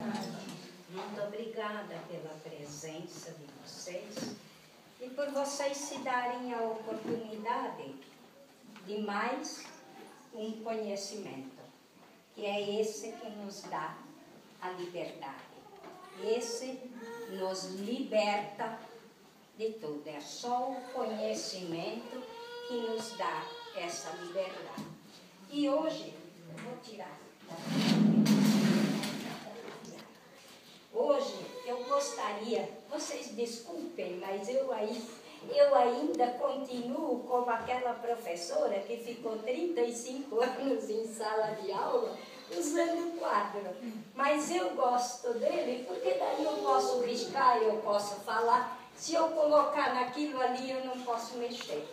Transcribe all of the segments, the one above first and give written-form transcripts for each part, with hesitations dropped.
Muito obrigada pela presença de vocês e por vocês se darem a oportunidade de mais um conhecimento, que é esse que nos dá a liberdade. Esse nos liberta de tudo. É só o conhecimento que nos dá essa liberdade. E hoje, eu vou tirar. Hoje eu gostaria, vocês desculpem, mas eu ainda continuo como aquela professora que ficou 35 anos em sala de aula usando quadro. Mas eu gosto dele porque daí eu posso riscar, eu posso falar. Se eu colocar naquilo ali, eu não posso mexer.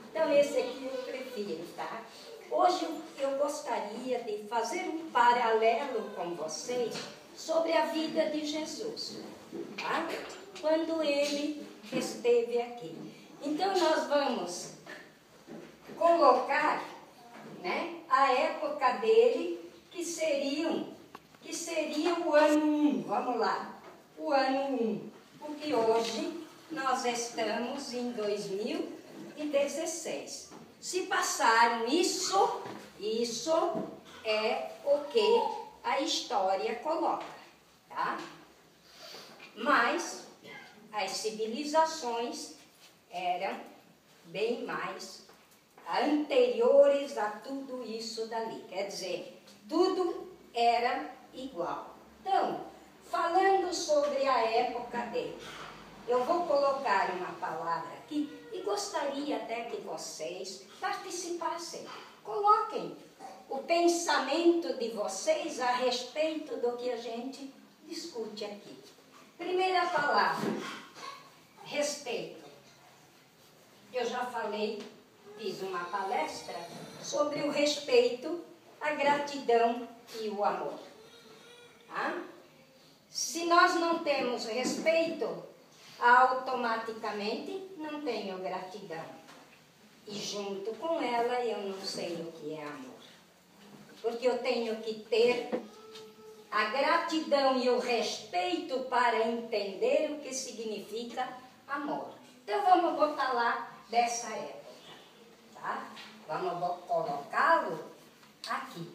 Então esse aqui eu prefiro, tá? Hoje eu gostaria de fazer um paralelo com vocês sobre a vida de Jesus, tá? Quando ele esteve aqui. Então nós vamos colocar, né, a época dele, que seria o ano 1. Vamos lá, o ano 1. Porque hoje nós estamos em 2016. Se passaram isso é o que a história coloca, tá? Mas as civilizações eram bem mais anteriores a tudo isso dali. Quer dizer, tudo era igual. Então, falando sobre a época dele, eu vou colocar uma palavra aqui e gostaria até que vocês participassem. Coloquem o pensamento de vocês a respeito do que a gente discute aqui. Primeira palavra, respeito. Eu já falei, fiz uma palestra sobre o respeito, a gratidão e o amor. Tá? Se nós não temos respeito, automaticamente não tenho gratidão. E junto com ela eu não sei o que é amor. Porque eu tenho que ter a gratidão e o respeito para entender o que significa amor. Então vamos botar lá dessa época, tá? Vamos colocá-lo aqui.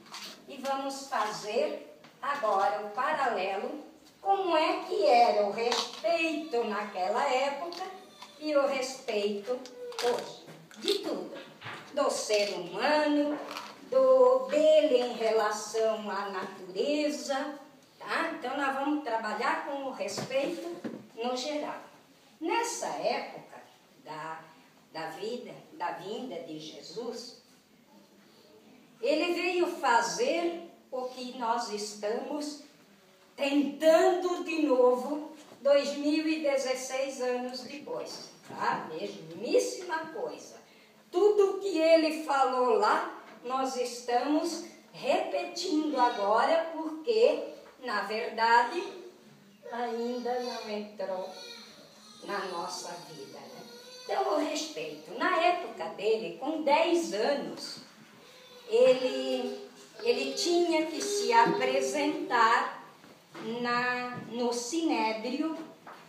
E vamos fazer agora o paralelo. Como é que era o respeito naquela época e o respeito hoje? De tudo. Do ser humano, dele em relação à natureza, tá? Então nós vamos trabalhar com o respeito no geral. Nessa época da vinda de Jesus, ele veio fazer o que nós estamos tentando de novo 2016 anos depois, tá? Mesmíssima coisa. Tudo que ele falou lá, nós estamos repetindo agora, porque, na verdade, ainda não entrou na nossa vida, né? Então, o respeito. Na época dele, com 10 anos, ele tinha que se apresentar no Sinédrio,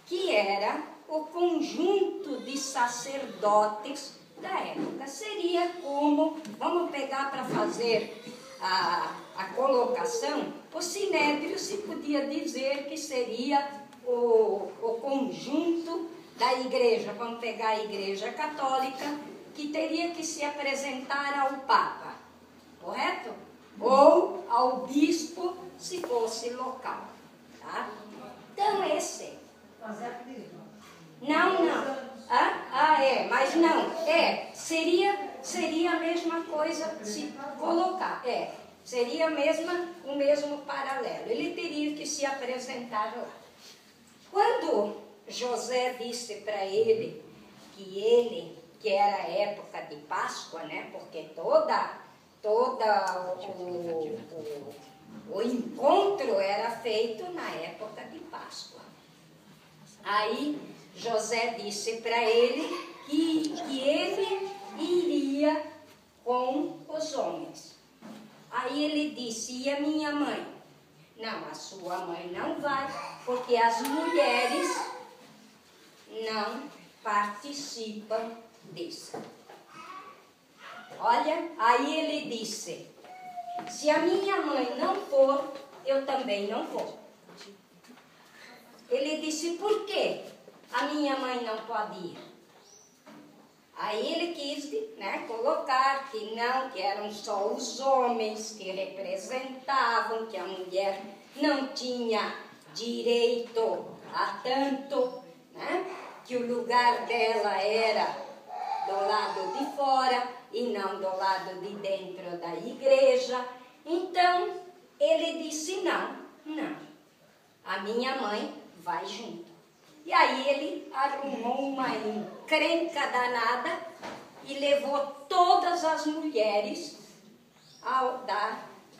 que era o conjunto de sacerdotes da época. Seria como, vamos pegar para fazer a colocação, o Sinédrio se podia dizer que seria o conjunto da igreja. Vamos pegar a igreja católica, que teria que se apresentar ao Papa, correto? Ou ao bispo, se fosse local, tá? Então esse... Não. Mas não. Seria a mesma coisa se colocar. Seria o mesmo paralelo. Ele teria que se apresentar lá. Quando José disse para ele que era a época de Páscoa, né? Porque o encontro era feito na época de Páscoa. Aí José disse para ele que ele iria com os homens. Aí ele disse: e a minha mãe? Não, a sua mãe não vai, porque as mulheres não participam disso. Olha, aí ele disse, se a minha mãe não for, eu também não vou. Ele disse, por quê a minha mãe não pode ir? Aí ele quis, né, colocar que não, que eram só os homens que representavam, que a mulher não tinha direito a tanto, né, que o lugar dela era do lado de fora e não do lado de dentro da igreja. Então, ele disse, não, a minha mãe vai junto. E aí ele arrumou uma encrenca danada e levou todas as mulheres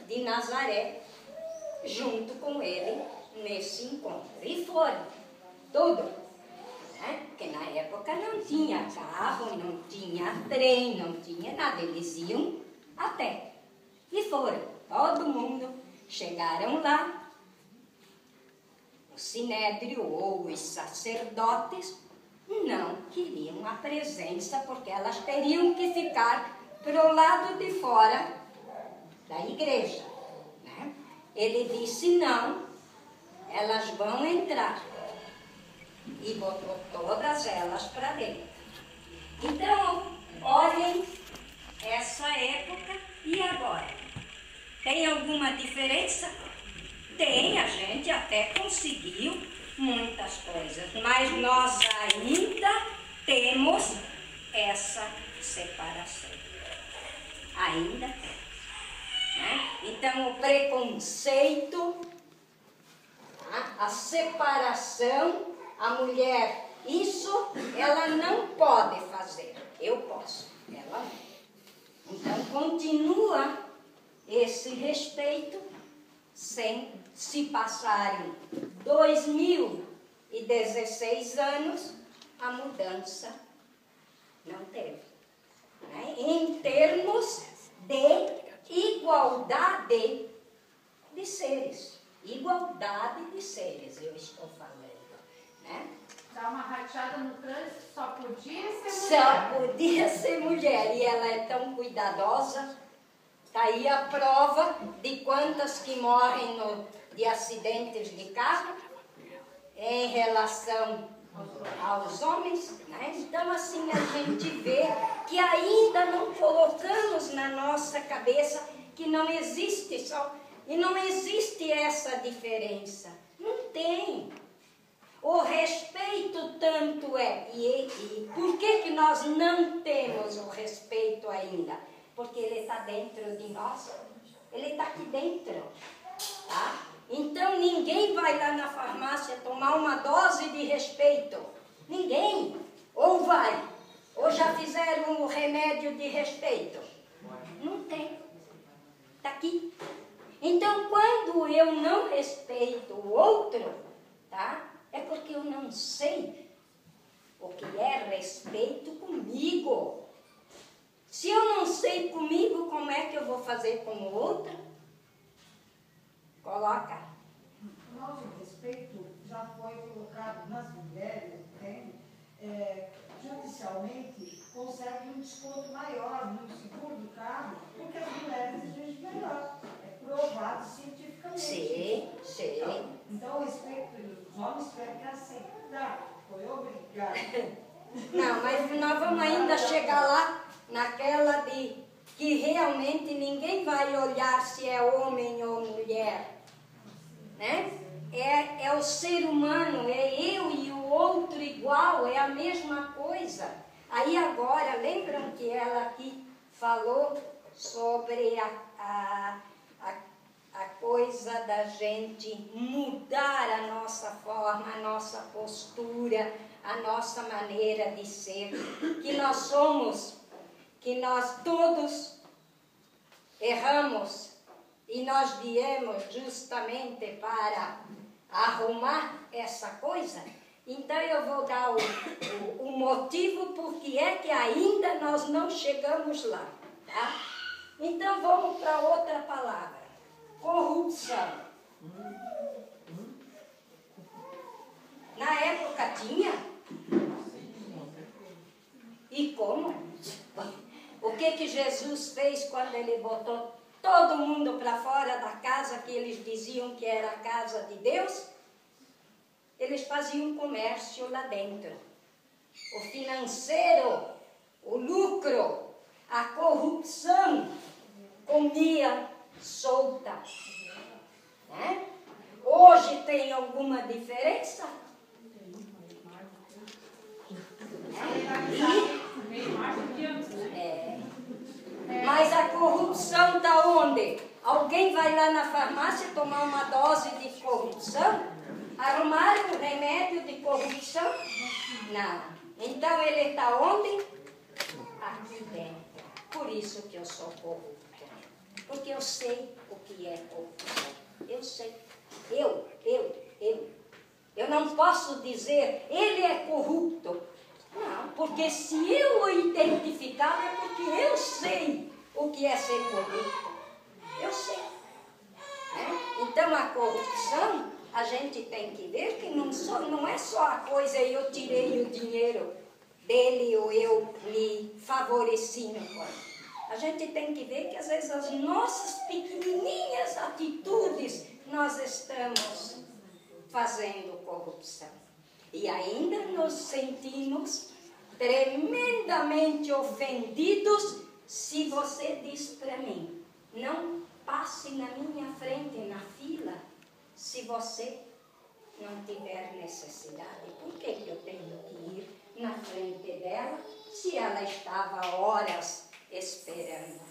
de Nazaré junto com ele nesse encontro. E foram, tudo. Né? Porque na época não tinha carro, não tinha trem, não tinha nada. Eles iam a pé. E foram, todo mundo. Chegaram lá. O sinédrio ou os sacerdotes não queriam a presença, porque elas teriam que ficar pro lado de fora da igreja. Né? Ele disse, não, elas vão entrar. E botou todas elas para dentro. Então, olhem essa época e agora. Tem alguma diferença? Tem, a gente até conseguiu muitas coisas, mas nós ainda temos essa separação. Ainda tem. Né? Então, o preconceito, a separação, a mulher, isso ela não pode fazer. Eu posso, ela não. Então, continua esse respeito sem se passarem 2016 anos, a mudança não teve. Né? Em termos de igualdade de seres. Igualdade de seres, eu estou falando. Né? Dá uma rateada no trânsito, só podia ser mulher. Só podia ser mulher. E ela é tão cuidadosa. Está aí a prova de quantas que morrem de acidentes de carro em relação aos homens. Né? Então, assim, a gente vê que ainda não colocamos na nossa cabeça que não existe só, e não existe essa diferença. Não tem. O respeito tanto é. E por que nós não temos o respeito ainda? Porque ele está dentro de nós. Ele está aqui dentro. Tá? Então ninguém vai lá na farmácia tomar uma dose de respeito. Ninguém. Ou vai. Ou já fizeram um remédio de respeito. Não tem. Está aqui. Então quando eu não respeito o outro, tá? É porque eu não sei o que é respeito comigo. Se eu não sei comigo, como é que eu vou fazer com o outro? Coloca. Nosso respeito já foi colocado nas mulheres, entende? Judicialmente, consegue um desconto maior no seguro do carro, porque as mulheres dirigem melhor. É provado cientificamente. Sim. Então, o respeito dos homens tiveram que aceitar. Foi obrigado. Não, mas nós vamos ainda chegar lá naquela de que realmente ninguém vai olhar se é homem ou mulher. Né? É o ser humano, é eu e o outro igual, é a mesma coisa. Aí agora, lembram que ela aqui falou sobre a coisa da gente mudar a nossa forma, a nossa postura, a nossa maneira de ser, que nós somos, que nós todos erramos e nós viemos justamente para arrumar essa coisa. Então eu vou dar o motivo por que é que ainda nós não chegamos lá, tá? Então vamos para outra palavra. Corrupção. Na época tinha. E como? O que Jesus fez quando ele botou todo mundo para fora da casa que eles diziam que era a casa de Deus? Eles faziam comércio lá dentro. O financeiro, o lucro, a corrupção comia solta. Né? Hoje tem alguma diferença? Mas a corrupção está onde? Alguém vai lá na farmácia tomar uma dose de corrupção? Arrumar um remédio de corrupção? Não. Então ele está onde? Aqui dentro. Por isso que eu sou corrupto. Porque eu sei o que é corrupção. Eu sei. Eu não posso dizer, ele é corrupto. Não, porque se eu o identificar é porque eu sei o que é ser corrupto. Eu sei. Então a corrupção, a gente tem que ver que não é só a coisa eu tirei o dinheiro dele ou eu lhe favoreci no corpo. A gente tem que ver que às vezes as nossas pequenininhas atitudes nós estamos fazendo corrupção. E ainda nos sentimos tremendamente ofendidos se você diz para mim, não passe na minha frente na fila se você não tiver necessidade. Por que eu tenho que ir na frente dela se ela estava horas esperando?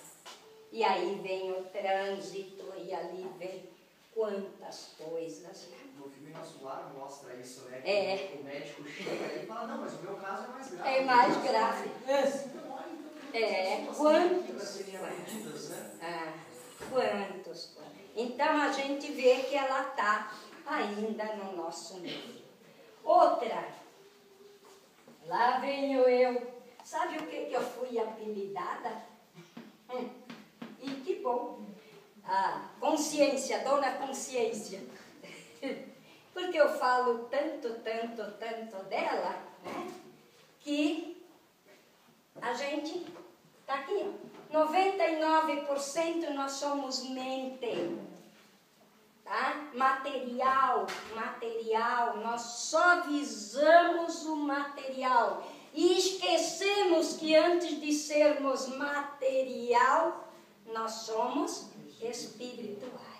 E aí vem o trânsito e ali vem quantas coisas. No filme Nosso Lar mostra isso, né? É. O médico chega e fala, não, mas o meu caso é mais grave. É mais grave. Quantos? Então a gente vê que ela está ainda no nosso meio. Outra, lá venho eu. Sabe o que eu fui apelidada? E que bom. Consciência, dona consciência. Porque eu falo tanto dela, né? Que a gente está aqui. 99% nós somos mente. Tá? Material, nós só visamos o material. E esquecemos que antes de sermos material, nós somos espirituais.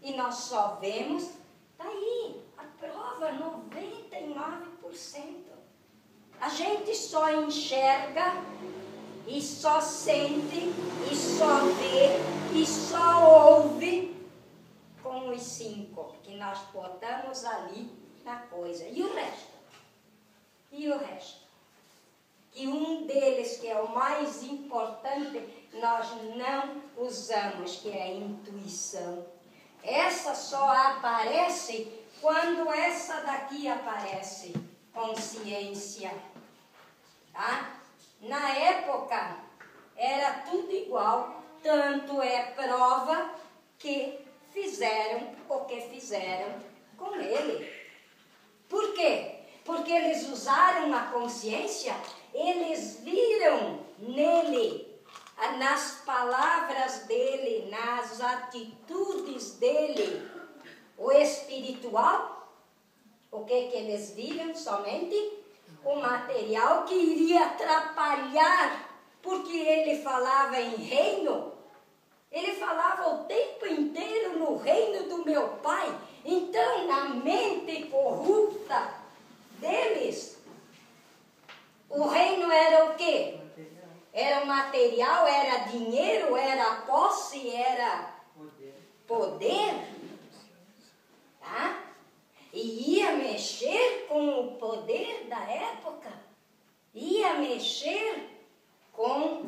E nós só vemos, tá aí, a prova, 99%. A gente só enxerga, e só sente, e só vê, e só ouve com os 5 que nós botamos ali na coisa. E o resto? Que um deles, que é o mais importante, nós não usamos, que é a intuição. Essa só aparece quando essa daqui aparece, consciência. Tá? Na época, era tudo igual, tanto é prova que fizeram o que fizeram com ele. Por quê? Porque eles usaram a consciência, eles viram nele, nas palavras dele, nas atitudes dele, o espiritual. O que eles viram? Somente o material que iria atrapalhar, porque ele falava em reino, ele falava o tempo inteiro no reino do meu Pai. Então, na mente corrupta deles, o reino era o quê? Era o material, era dinheiro, era posse, era poder. Tá? E ia mexer com o poder da época, ia mexer com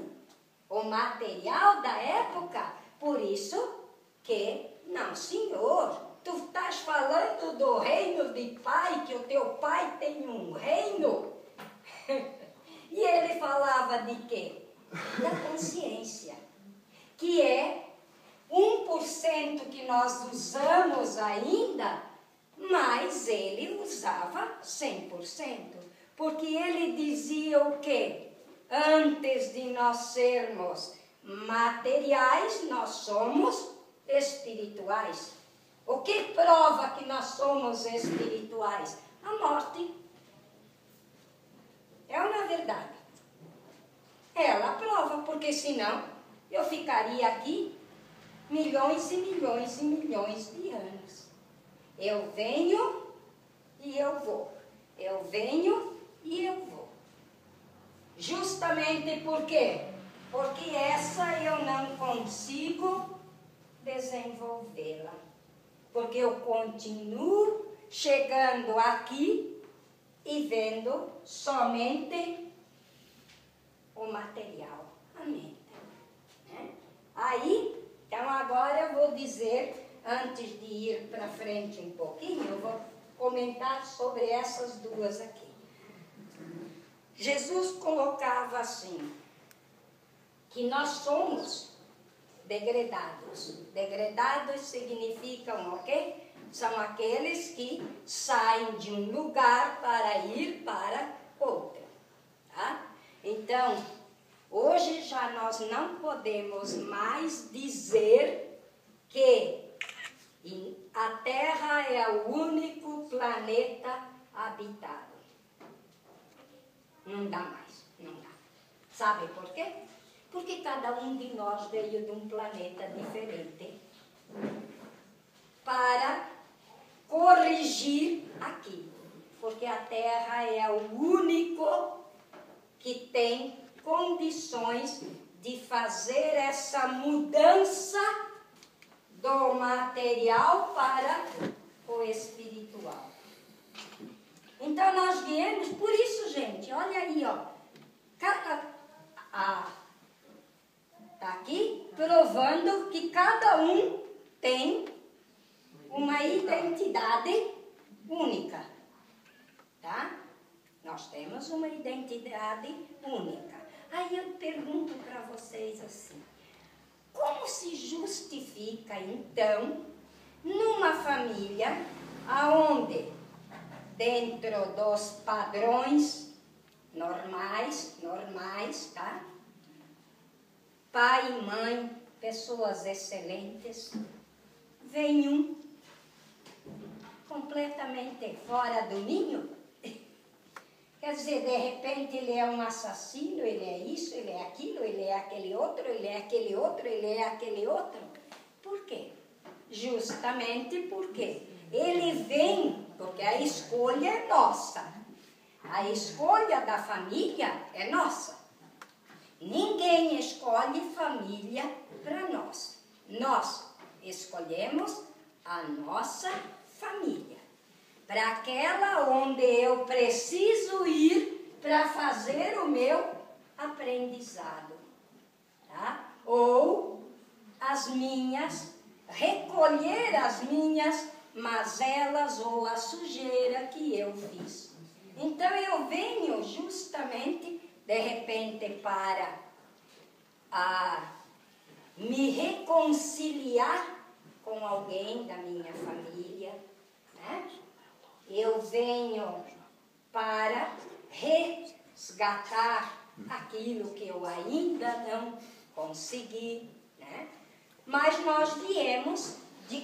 o material da época. Por isso que, não senhor, tu estás falando do reino de pai, que o teu pai tem um reino. E ele falava de quê? Da consciência, que é 1% instrumento que nós usamos ainda, mas ele usava 100%. Porque ele dizia o quê? Antes de nós sermos materiais, nós somos espirituais. O que prova que nós somos espirituais? A morte. É ou não é verdade? Ela prova, porque senão eu ficaria aqui milhões e milhões e milhões de anos. Eu venho e eu vou. Eu venho e eu vou. Justamente por quê? Porque essa eu não consigo desenvolvê-la. Porque eu continuo chegando aqui e vendo somente o material, a mente. Né? Aí, então agora eu vou dizer, antes de ir para frente um pouquinho, eu vou comentar sobre essas duas aqui. Jesus colocava assim, que nós somos degredados. Degredados significam o quê? São aqueles que saem de um lugar para ir para outro. Tá? Então, hoje já nós não podemos mais dizer que a Terra é o único planeta habitado. Não dá mais, não dá. Sabe por quê? Porque cada um de nós veio de um planeta diferente para corrigir aqui. Porque a Terra é o único que tem condições de fazer essa mudança do material para o espiritual. Então nós viemos, por isso, gente, olha aí, ó. Está aqui provando que cada um tem uma identidade única, tá? Nós temos uma identidade única. Aí eu pergunto para vocês assim, como se justifica, então, numa família aonde, dentro dos padrões normais, tá? Pai e mãe, pessoas excelentes, vem um completamente fora do ninho? Quer dizer, de repente ele é um assassino, ele é isso, ele é aquilo, ele é aquele outro, ele é aquele outro, ele é aquele outro. Por quê? Justamente porque ele vem, porque a escolha é nossa. A escolha da família é nossa. Ninguém escolhe família para nós. Nós escolhemos a nossa família. Para aquela onde eu preciso ir para fazer o meu aprendizado. Tá? Ou recolher as minhas mazelas ou a sujeira que eu fiz. Então eu venho justamente, de repente, para me reconciliar com alguém da minha família, né? Eu venho para resgatar aquilo que eu ainda não consegui, né? Mas nós viemos de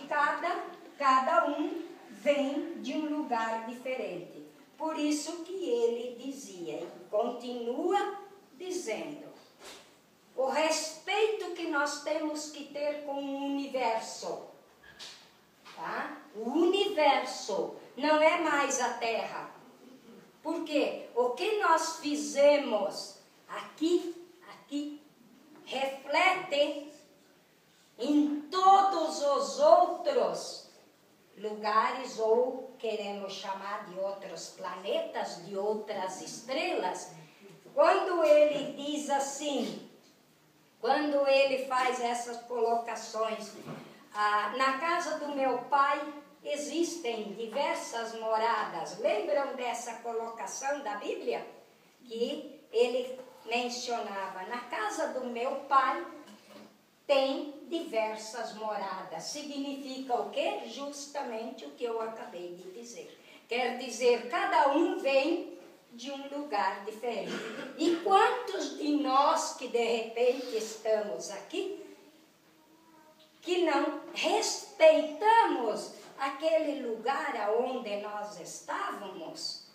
cada um vem de um lugar diferente. Por isso que ele dizia, e continua dizendo, o respeito que nós temos que ter com o universo. Tá? O universo não é mais a Terra. Porque o que nós fizemos aqui, reflete em todos os outros lugares, ou queremos chamar de outros planetas, de outras estrelas. Quando ele diz assim, quando ele faz essas colocações, na casa do meu pai existem diversas moradas. Lembram dessa colocação da Bíblia? Que ele mencionava, na casa do meu pai tem diversas moradas. Significa o quê? Justamente o que eu acabei de dizer. Quer dizer, cada um vem de um lugar diferente. E quantos de nós que de repente estamos aqui, que não respeitamos aquele lugar aonde nós estávamos,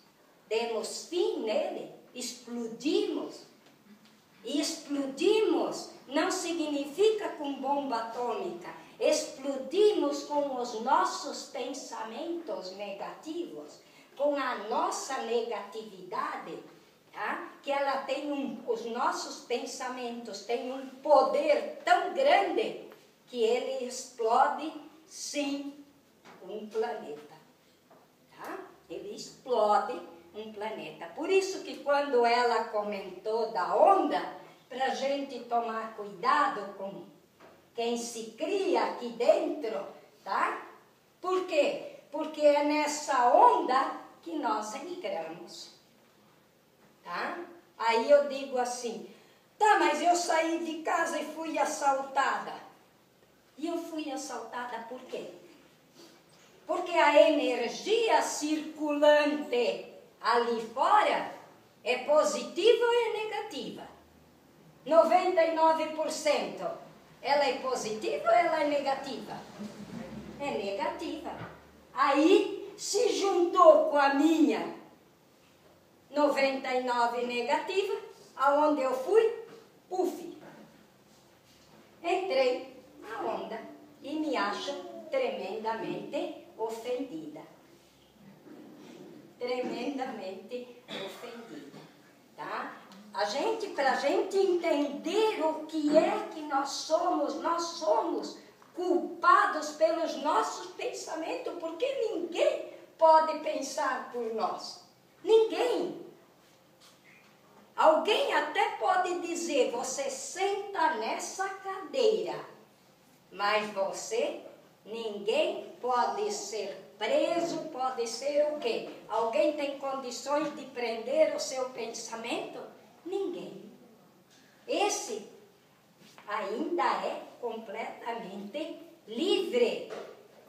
demos fim nele, explodimos. E explodimos não significa com bomba atômica, explodimos com os nossos pensamentos negativos, com a nossa negatividade, tá? Que ela tem os nossos pensamentos têm um poder tão grande que ele explode, sim, um planeta. Tá? Ele explode um planeta. Por isso que quando ela comentou da onda, para a gente tomar cuidado com quem se cria aqui dentro, tá? Por quê? Porque é nessa onda que nós entramos. Tá? Aí eu digo assim, tá, mas eu saí de casa e fui assaltada. E eu fui assaltada por quê? Porque a energia circulante ali fora é positiva ou é negativa? 99%. Ela é positiva ou ela é negativa? É negativa. Aí se juntou com a minha 99 negativa, aonde eu fui, puf, entrei na onda e me acho tremendamente ofendida. Tremendamente ofendida, tá? Para a gente entender o que é que nós somos culpados pelos nossos pensamentos, porque ninguém pode pensar por nós. Ninguém. Alguém até pode dizer, você senta nessa cadeira, mas você, ninguém pode ser preso, pode ser o quê? Alguém tem condições de prender o seu pensamento? Ninguém. Esse ainda é completamente livre,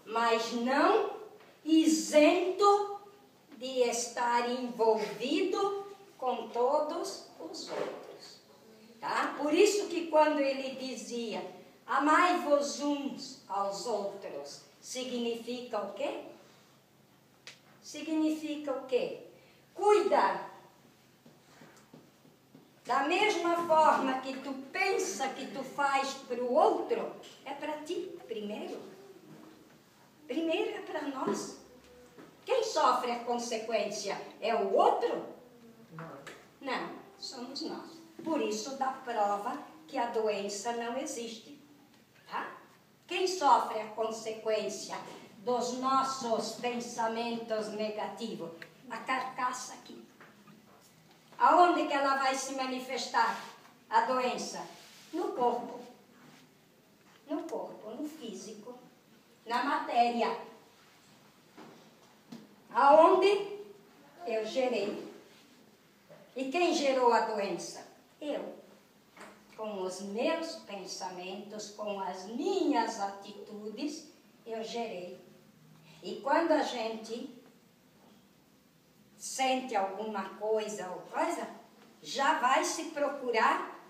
mas não isento de estar envolvido com todos os outros. Tá? Por isso que quando ele dizia, amai-vos uns aos outros, significa o quê? Significa o quê? Cuida. Da mesma forma que tu pensa que tu faz para o outro, é para ti primeiro. Primeiro é para nós. Quem sofre a consequência é o outro? Não, somos nós. Por isso dá prova que a doença não existe. Tá? Quem sofre a consequência dos nossos pensamentos negativos? A carcaça aqui. Aonde que ela vai se manifestar, a doença? No corpo. No corpo, no físico, na matéria. Aonde eu gerei. E quem gerou a doença? Eu. Com os meus pensamentos, com as minhas atitudes, eu gerei. E quando a gente sente alguma coisa ou coisa, já vai se procurar,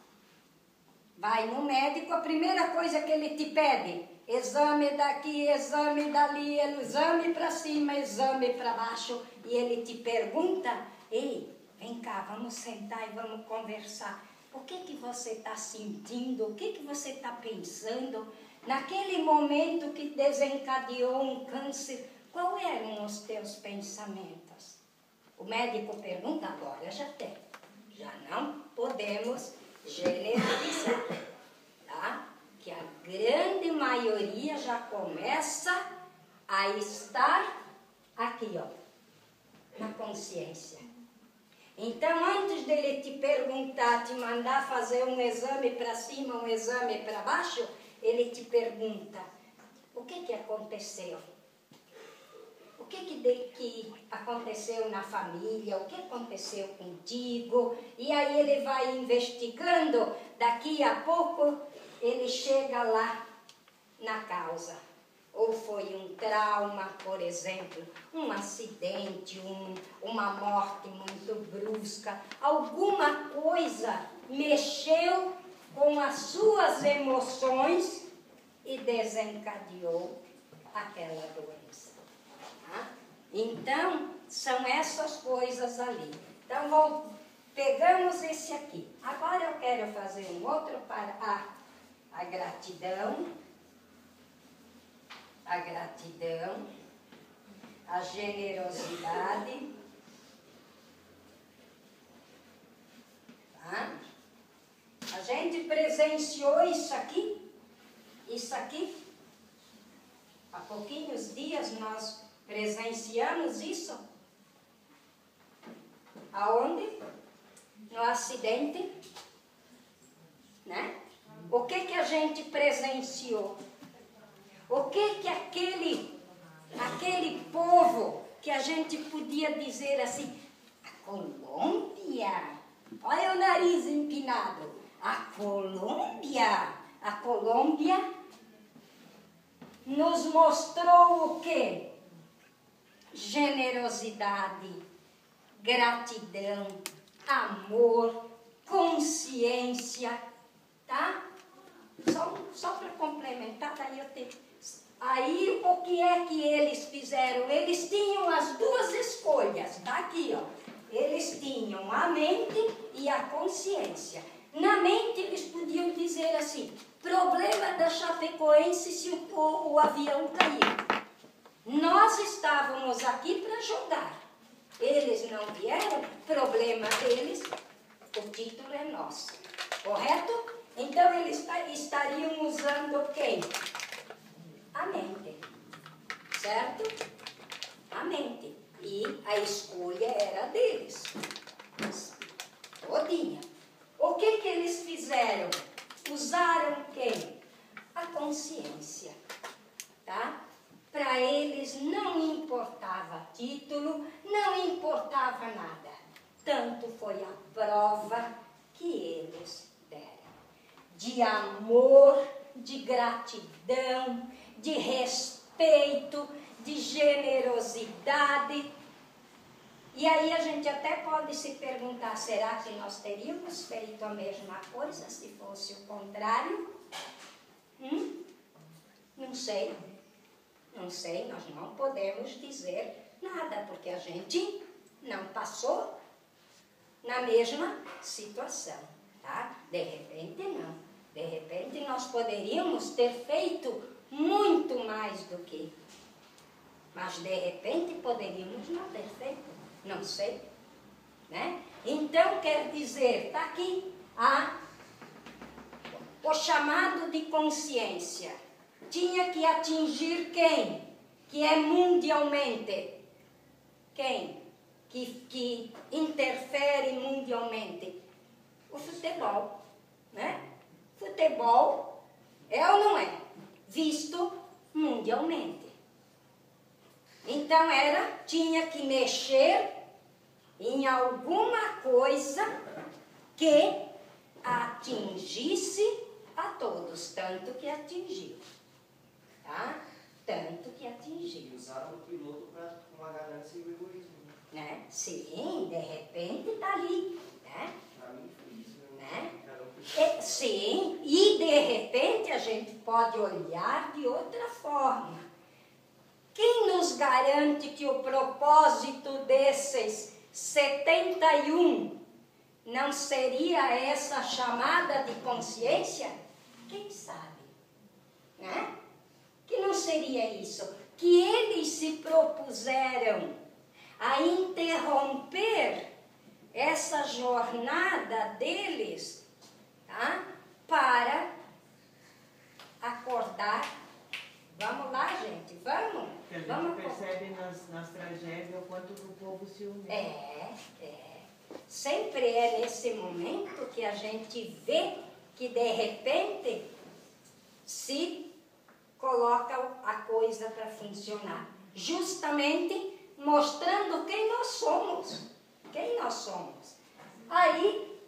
vai no médico, a primeira coisa que ele te pede, exame daqui, exame dali, exame para cima, exame para baixo, e ele te pergunta, ei, vem cá, vamos sentar e vamos conversar. O que você está sentindo? O que você está pensando? Naquele momento que desencadeou um câncer, quais eram os teus pensamentos? O médico pergunta, agora já tem. Já não podemos generalizar, tá? Que a grande maioria já começa a estar aqui, ó, na consciência. Então, antes dele te perguntar, te mandar fazer um exame para cima, um exame para baixo, ele te pergunta, o que aconteceu? O que aconteceu na família? O que aconteceu contigo? E aí ele vai investigando, daqui a pouco ele chega lá na causa. Ou foi um trauma, por exemplo, um acidente, uma morte muito brusca, alguma coisa mexeu com as suas emoções e desencadeou aquela doença. Tá? Então, são essas coisas ali. Então, pegamos esse aqui. Agora eu quero fazer um outro para a gratidão, a generosidade, tá? A gente presenciou isso aqui. Há pouquinhos dias nós presenciamos isso. Aonde? No acidente, né? O que a gente presenciou? O que aquele povo que a gente podia dizer assim, a Colômbia, olha o nariz empinado, a Colômbia nos mostrou o quê? Generosidade, gratidão, amor, consciência, tá? Só para complementar, aí o que é que eles fizeram? Eles tinham as duas escolhas, tá aqui, ó. Eles tinham a mente e a consciência. Na mente eles podiam dizer assim, problema da Chapecoense se o avião caiu. Nós estávamos aqui para jogar. Eles não vieram, problema deles, o título é nosso. Correto? Então eles estariam usando quem? A mente. Certo? A mente. E a escolha era deles. Todinha. O que eles fizeram? Usaram quem? A consciência. Tá? Para eles não importava título, não importava nada. Tanto foi a prova que eles deram. De amor, de gratidão, de respeito, de generosidade. E aí a gente até pode se perguntar, será que nós teríamos feito a mesma coisa se fosse o contrário? Não sei. Não sei, nós não podemos dizer nada, porque a gente não passou na mesma situação, tá? De repente não. De repente nós poderíamos ter feito muito mais do que. Mas de repente poderíamos não ter feito, não sei. Né? Então quer dizer, está aqui o chamado de consciência. Tinha que atingir quem? Que é mundialmente. Quem? Que interfere mundialmente. O futebol. Né? Futebol é ou não é? Visto mundialmente. Então tinha que mexer em alguma coisa que atingisse a todos, tanto que atingiu. Tá? Tanto que atingiu. E usaram o piloto para uma ganância e o egoísmo. Né? Sim, de repente está ali. Né? Para mim foi isso. Né? Sim, e de repente a gente pode olhar de outra forma. Quem nos garante que o propósito desses 71 não seria essa chamada de consciência? Quem sabe? Né? Que não seria isso. Que eles se propuseram a interromper essa jornada deles, tá? Para acordar. Vamos lá, gente, vamos. Que a gente percebe nas tragédias o quanto o povo se uniu. Sempre é nesse momento que a gente vê que de repente se coloca a coisa para funcionar. Justamente mostrando quem nós somos. Quem nós somos. Aí,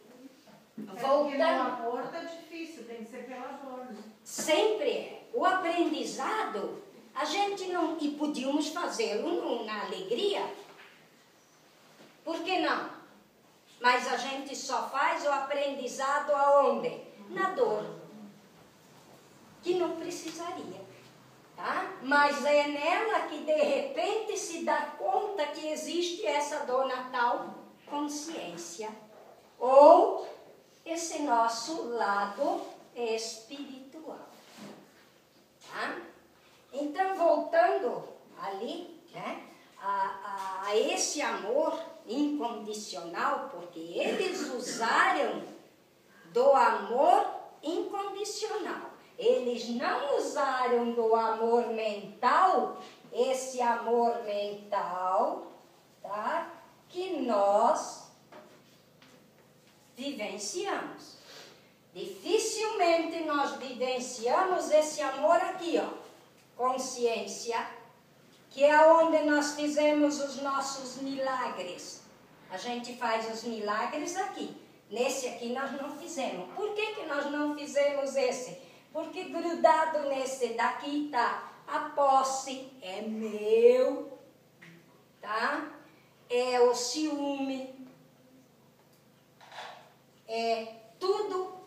Porque no amor tá difícil difícil, tem que ser pela dor. Né? Sempre é. O aprendizado, a gente não... E podíamos fazê-lo na alegria. Por que não? Mas a gente só faz o aprendizado aonde? Na dor. Que não precisaria. Tá? Mas é nela que de repente se dá conta que existe essa dor na tal consciência. Ou esse nosso lado espiritual. Tá? Então, voltando ali, né, a esse amor incondicional, porque eles usaram do amor incondicional. Eles não usaram do amor mental, esse amor mental, tá, que nós vivenciamos. Dificilmente nós vivenciamos esse amor aqui, ó, consciência, que é onde nós fizemos os nossos milagres. A gente faz os milagres aqui. Nesse aqui nós não fizemos. Por que nós não fizemos esse? Porque grudado nesse daqui está a posse, é meu, tá? É o ciúme, é tudo,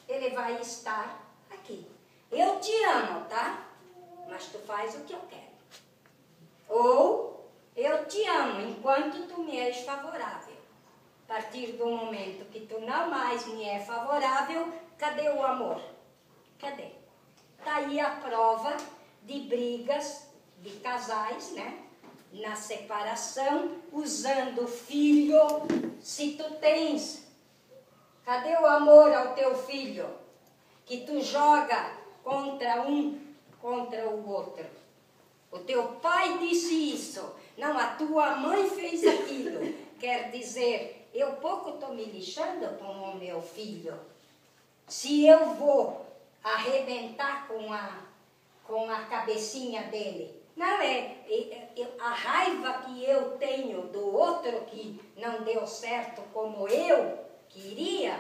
ele vai estar aqui. Eu te amo, tá? Mas tu faz o que eu quero. Ou eu te amo enquanto tu me és favorável. A partir do momento que tu não mais me é favorável, cadê o amor? Cadê? Está aí a prova de brigas de casais, né? Na separação, usando filho. Se tu tens, cadê o amor ao teu filho? Que tu joga contra um, contra o outro. O teu pai disse isso. Não, a tua mãe fez aquilo. Quer dizer, eu pouco estou me lixando com o meu filho. Se eu vou arrebentar com a cabecinha dele. Não é a raiva que eu tenho do outro que não deu certo como eu queria,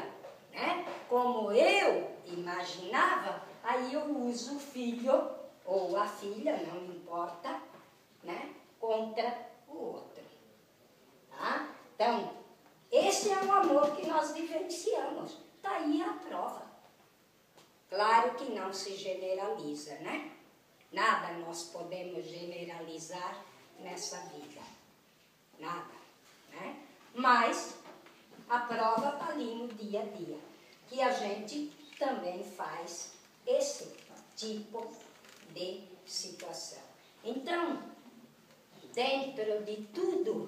né? Como eu imaginava, aí eu uso o filho ou a filha, não importa, né? Contra o outro. Tá? Então, esse é o amor que nós vivenciamos. Está aí a prova. Claro que não se generaliza, né? Nada nós podemos generalizar nessa vida. Nada, né? Mas a prova está ali no dia a dia. Que a gente também faz esse tipo de situação. Então, dentro de tudo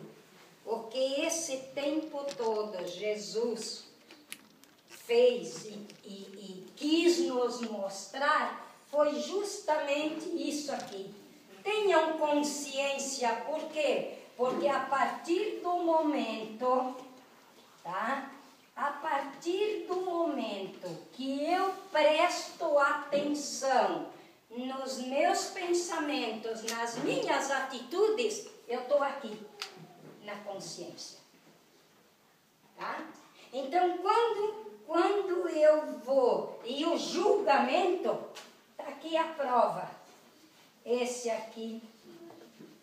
o que esse tempo todo Jesus fez e quis nos mostrar, foi justamente isso aqui. Tenham consciência, por quê? Porque a partir do momento, tá? A partir do momento que eu presto atenção nos meus pensamentos, nas minhas atitudes, eu estou aqui, na consciência. Tá? Então, quando eu vou, e o julgamento, está aqui a prova, esse aqui,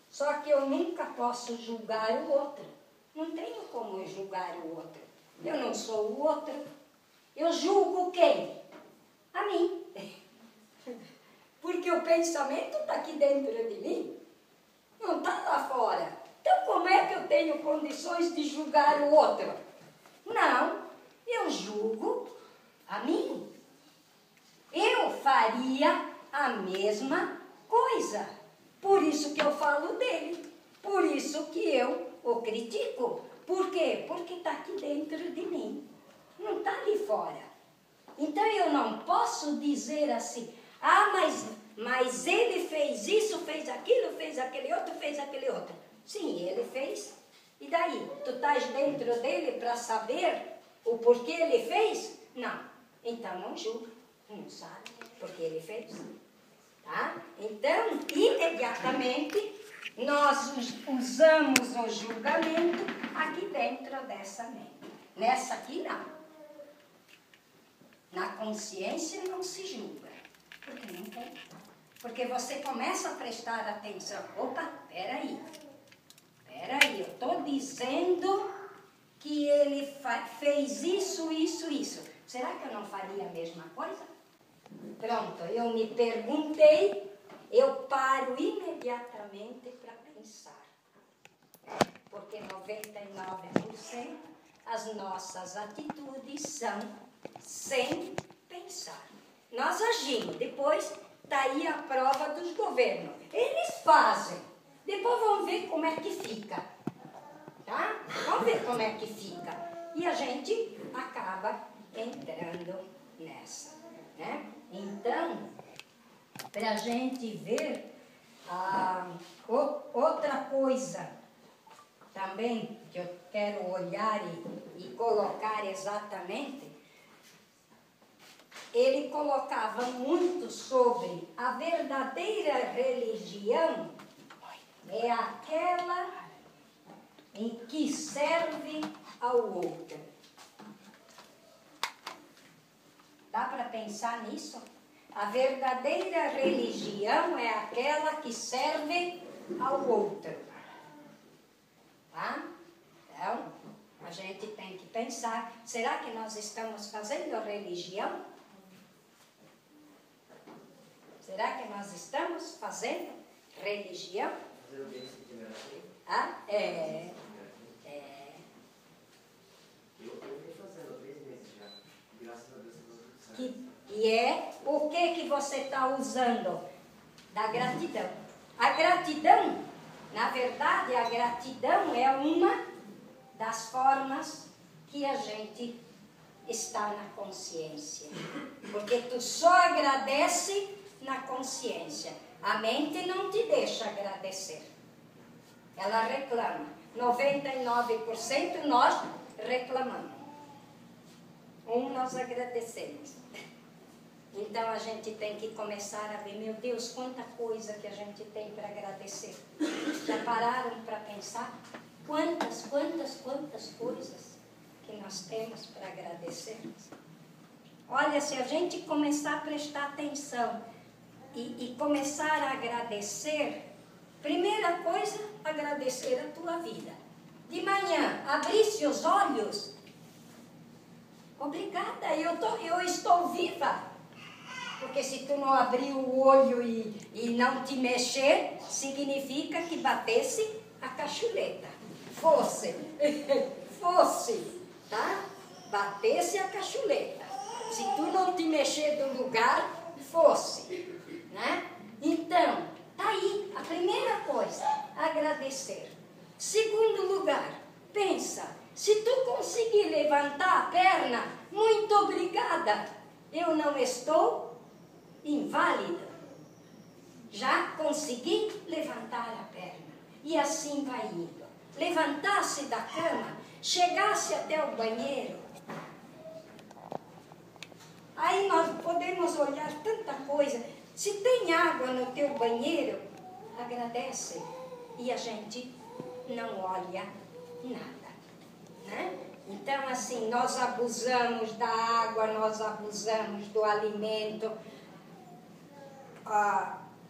só que eu nunca posso julgar o outro, não tenho como eu julgar o outro, eu não sou o outro, eu julgo quem? A mim, porque o pensamento está aqui dentro de mim, não está lá fora, então como é que eu tenho condições de julgar o outro? Não, eu julgo a mim. Eu faria a mesma coisa. Por isso que eu falo dele. Por isso que eu o critico. Por quê? Porque está aqui dentro de mim. Não está ali fora. Então eu não posso dizer assim, mas ele fez isso, fez aquilo, fez aquele outro, fez aquele outro. Sim, ele fez. E daí? Tu estás dentro dele para saber o porquê ele fez? Não. Então não julga. Não sabe porque ele fez. Tá? Então, imediatamente, nós usamos o julgamento aqui dentro dessa mente. Nessa aqui, não. Na consciência não se julga, porque não tem. Porque você começa a prestar atenção. Opa, peraí, eu estou dizendo que ele fez isso, isso, isso. Será que eu não faria a mesma coisa? Pronto, eu me perguntei, eu paro imediatamente para pensar. Porque 99% as nossas atitudes são sem pensar. Nós agimos, depois está aí a prova dos governos. Eles fazem, depois vamos ver como é que fica. Tá? Vamos ver como é que fica. E a gente acaba entrando nessa. Né? Então, para a gente ver outra coisa também que eu quero olhar e colocar exatamente, ele colocava muito sobre a verdadeira religião é aquela em que serve ao outro. Dá para pensar nisso? A verdadeira religião é aquela que serve ao outro. Tá? Então, a gente tem que pensar, será que nós estamos fazendo a religião? Será que nós estamos fazendo religião? Fazer o bem sem temer a quem? Ah, Eu venho fazendo há 3 meses já. Graças a Deus, está tudo certo. e é o que você está usando? Da gratidão. A gratidão, na verdade, a gratidão é uma das formas que a gente está na consciência. Porque tu só agradece na consciência. A mente não te deixa agradecer. Ela reclama. 99% nós reclamamos. Nós agradecemos. Então a gente tem que começar a ver, meu Deus, quanta coisa que a gente tem para agradecer. Já pararam para pensar? Quantas coisas que nós temos para agradecer? Olha, se a gente começar a prestar atenção e começar a agradecer, primeira coisa, agradecer a tua vida. De manhã, abrisse os olhos. Obrigada, eu estou viva. Porque se tu não abrir o olho e não te mexer, significa que batesse a cachuleta. Fosse, tá? Batesse a cachuleta. Se tu não te mexer do lugar, fosse, né? Então, tá aí, a primeira coisa, agradecer. Segundo lugar, pensa, se tu conseguir levantar a perna, muito obrigada, eu não estou inválida. Já consegui levantar a perna. E assim vai indo. Levantasse da cama, chegasse até o banheiro. Aí nós podemos olhar tanta coisa. Se tem água no teu banheiro, agradece. E a gente não olha nada, né? Então, assim, nós abusamos da água, nós abusamos do alimento.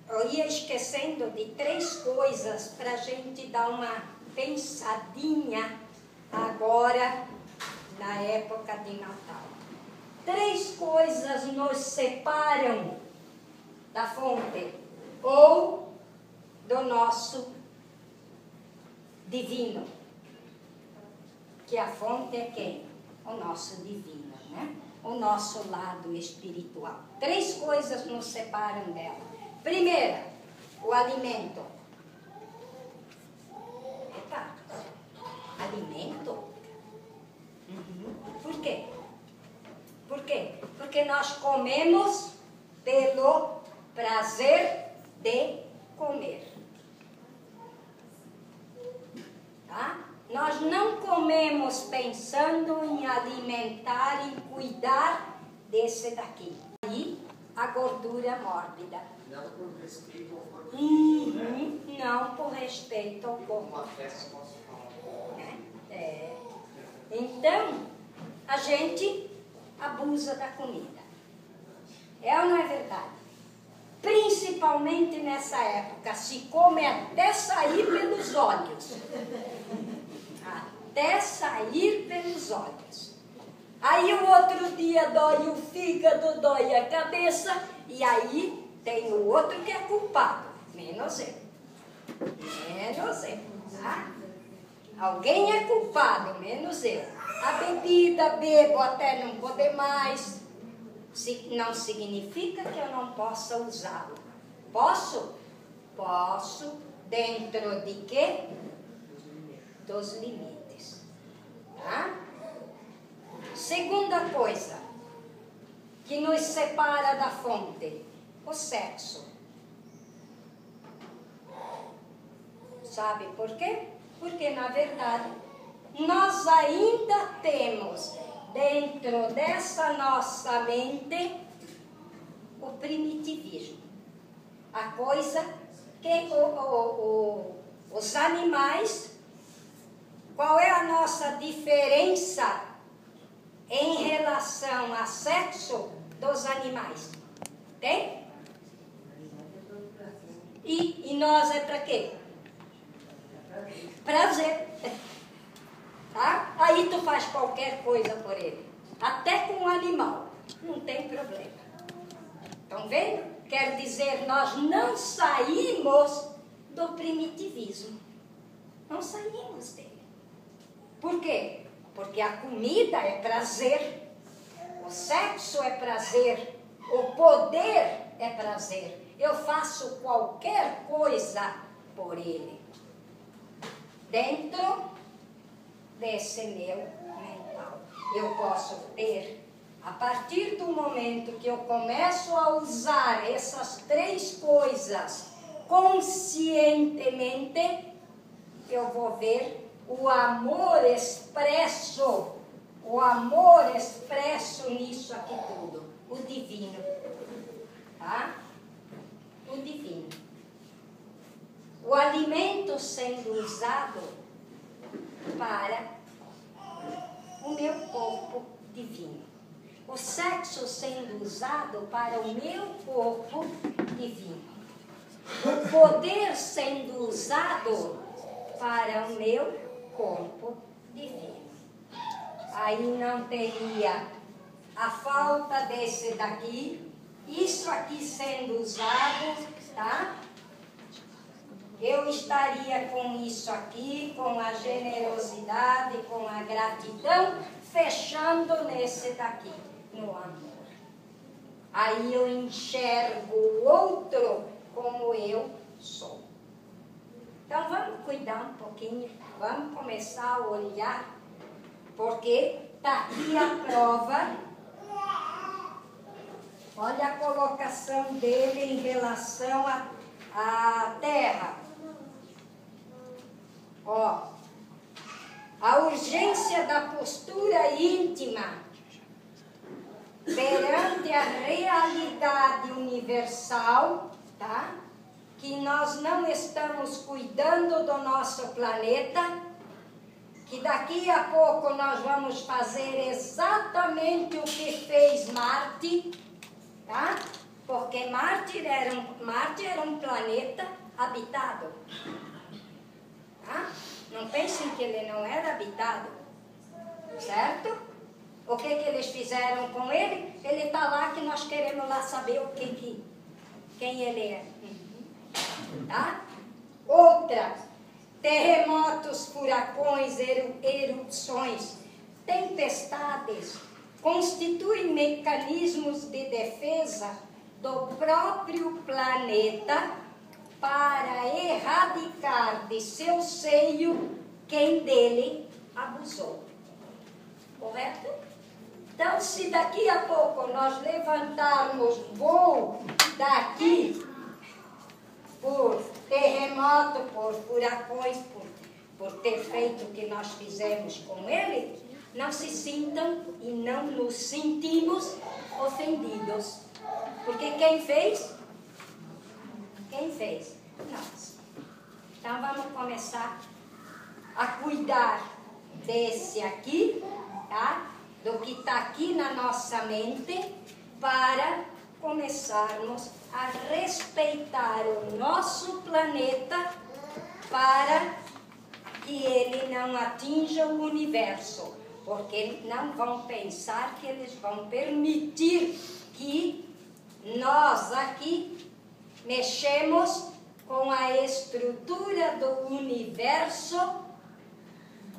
Eu ia esquecendo de 3 coisas para a gente dar uma pensadinha agora, na época de Natal. 3 coisas nos separam da fonte ou do nosso divino. Que a fonte é quem? O nosso divino, né? O nosso lado espiritual. 3 coisas nos separam dela. Primeira, o alimento. Epa, alimento? Por quê? Por quê? Porque nós comemos pelo prazer de comer. Tá? Nós não comemos pensando em alimentar e cuidar desse daqui. Aí, a gordura mórbida. Não por respeito ao corpo. Não por respeito ao corpo. Uma festa posso falar. Então, a gente abusa da comida. É ou não é verdade? Principalmente nessa época, se come até sair pelos olhos. Até sair pelos olhos. Aí o outro dia dói o fígado, dói a cabeça, e aí tem o outro que é culpado, menos eu. Menos eu, tá? Alguém é culpado, menos eu. A bebida, bebo até não poder mais. Não significa que eu não possa usá-lo. Posso? Posso. Dentro de quê? Dos limites. Tá? Segunda coisa que nos separa da fonte, o sexo. Sabe por quê? Porque, na verdade, nós ainda temos dentro dessa nossa mente o primitivismo. A coisa que os animais, qual é a nossa diferença em relação a sexo dos animais? Tem? E nós é para quê? Prazer. Tá? Aí tu faz qualquer coisa por ele. Até com um animal. Não tem problema. Estão vendo? Quer dizer, nós não saímos do primitivismo. Não saímos dele. Por quê? Porque a comida é prazer. O sexo é prazer. O poder é prazer. Eu faço qualquer coisa por ele. Dentro desse meu mental. Eu posso ter, a partir do momento que eu começo a usar essas três coisas conscientemente, eu vou ver o amor expresso nisso aqui tudo, o divino. Tá? O divino. O alimento sendo usado para o meu corpo divino. O sexo sendo usado para o meu corpo divino. O poder sendo usado para o meu corpo divino. Aí não teria a falta desse daqui, isso aqui sendo usado, tá? Eu estaria com isso aqui, com a generosidade, com a gratidão, fechando nesse daqui, no amor. Aí eu enxergo o outro como eu sou. Então vamos cuidar um pouquinho, vamos começar a olhar, porque está aqui a prova. Olha a colocação dele em relação à terra. Ó, a urgência da postura íntima perante a realidade universal, tá? Que nós não estamos cuidando do nosso planeta, que daqui a pouco nós vamos fazer exatamente o que fez Marte, tá? Porque Marte era um planeta habitado. Tá? Não pensem que ele não era habitado, certo? O que eles fizeram com ele? Ele está lá que nós queremos lá saber quem ele é. Tá? Outra, terremotos, furacões, erupções, tempestades constituem mecanismos de defesa do próprio planeta para erradicar de seu seio quem dele abusou. Correto? Então, se daqui a pouco nós levantarmos voo daqui por terremoto, por furacões, por ter feito o que nós fizemos com ele, não se sintam e não nos sentimos ofendidos. Porque quem fez? Quem fez? Nós. Então vamos começar a cuidar desse aqui, tá? do que está aqui na nossa mente para começarmos a respeitar o nosso planeta para que ele não atinja o universo, porque não vão pensar que eles vão permitir que nós aqui mexemos com a estrutura do universo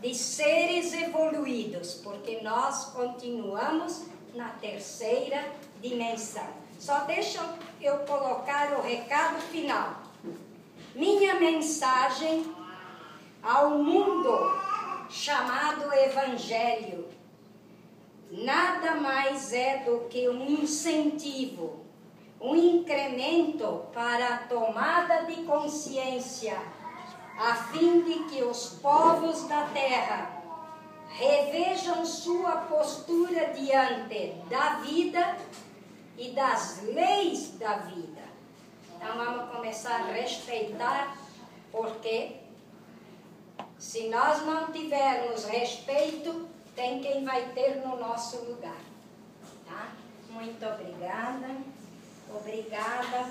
de seres evoluídos, porque nós continuamos na terceira dimensão. Só deixa eu colocar o recado final. Minha mensagem ao mundo chamado Evangelho nada mais é do que um incentivo, um incremento para a tomada de consciência, a fim de que os povos da terra revejam sua postura diante da vida e das leis da vida. Então vamos começar a respeitar, porque se nós não tivermos respeito, tem quem vai ter no nosso lugar. Tá? Muito obrigada. Obrigada.